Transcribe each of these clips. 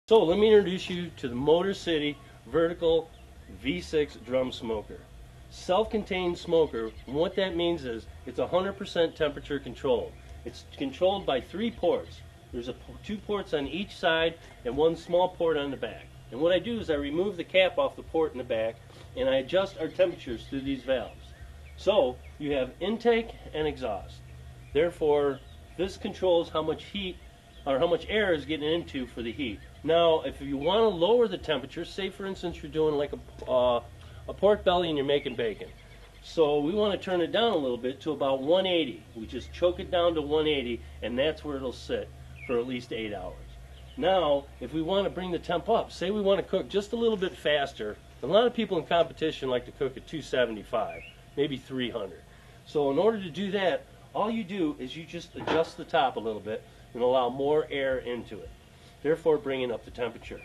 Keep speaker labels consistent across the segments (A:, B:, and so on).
A: So let me introduce you to the Motor City Vertical V6 drum smoker. Self-contained smoker, and what that means is it's 100% temperature controlled. It's controlled by 3 ports. There's 2 ports on each side and 1 small port on the back. And what I do is I remove the cap off the port in the back and I adjust our temperatures through these valves. So you have intake and exhaust. Therefore, this controls how much heat or how much air is getting into for the heat. Now, if you want to lower the temperature, say for instance you're doing like a pork belly and you're making bacon. So we want to turn it down a little bit to about 180. We just choke it down to 180 and that's where it'll sit for at least 8 hours. Now, if we want to bring the temp up, say we want to cook just a little bit faster, a lot of people in competition like to cook at 275, maybe 300. So in order to do that, all you do is you just adjust the top a little bit and allow more air into it, therefore bringing up the temperature.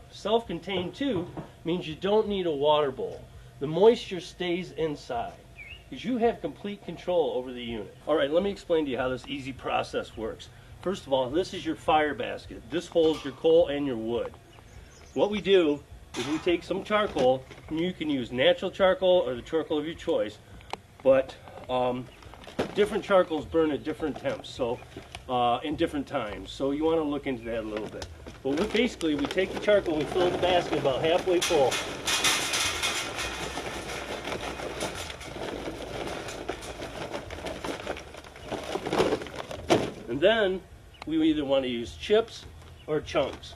A: Self-contained too means you don't need a water bowl. The moisture stays inside because you have complete control over the unit. Alright, let me explain to you how this easy process works. First of all, this is your fire basket. This holds your coal and your wood. What we do is we take some charcoal, and you can use natural charcoal or the charcoal of your choice, but different charcoals burn at different temps, so in different times. So you want to look into that a little bit. But basically, we take the charcoal and we fill the basket about halfway full. And then we either want to use chips or chunks.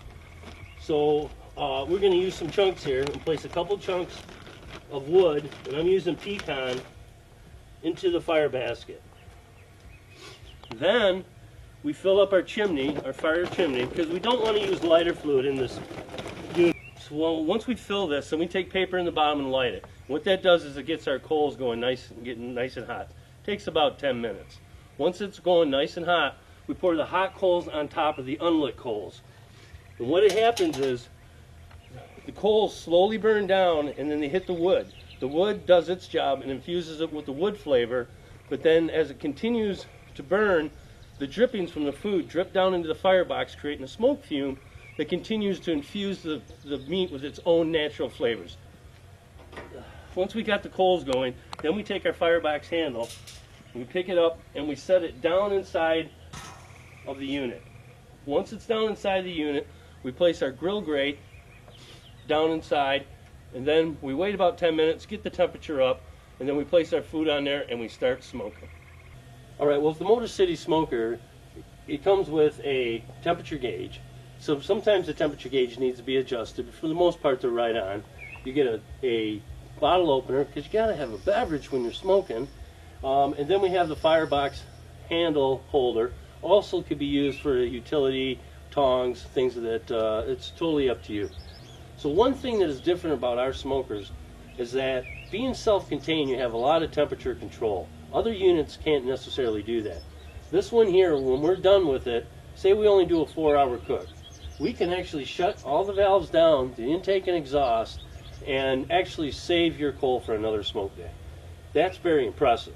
A: So we're going to use some chunks here and place a couple chunks of wood, and I'm using pecan, into the fire basket. Then we fill up our chimney, our fire chimney, because we don't want to use lighter fluid in this unit. So once we fill this, then we take paper in the bottom and light it. What that does is it gets our coals going nice and getting nice and hot. It takes about 10 minutes. Once it's going nice and hot, we pour the hot coals on top of the unlit coals. And what happens is the coals slowly burn down and then they hit the wood. The wood does its job and infuses it with the wood flavor, but then as it continues to burn, the drippings from the food drip down into the firebox, creating a smoke fume that continues to infuse the meat with its own natural flavors. Once we got the coals going, then we take our firebox handle, we pick it up and we set it down inside of the unit. Once it's down inside the unit, we place our grill grate down inside, and then we wait about 10 minutes, get the temperature up, and then we place our food on there and we start smoking. Alright, well, with the Motor City smoker, it comes with a temperature gauge. So sometimes the temperature gauge needs to be adjusted, but for the most part they're right on. You get a bottle opener, because you got to have a beverage when you're smoking. And then we have the firebox handle holder. Also could be used for utility, tongs, things of that. It's totally up to you. So one thing that is different about our smokers is that being self-contained, you have a lot of temperature control. Other units can't necessarily do that. This one here, when we're done with it, say we only do a 4-hour cook, we can actually shut all the valves down, the intake and exhaust, and actually save your coal for another smoke day. That's very impressive.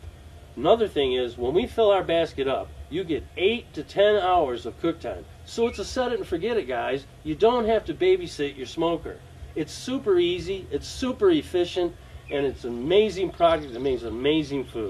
A: Another thing is, when we fill our basket up, you get 8 to 10 hours of cook time. So it's a set it and forget it, guys. You don't have to babysit your smoker. It's super easy, it's super efficient, and it's an amazing product that makes amazing food.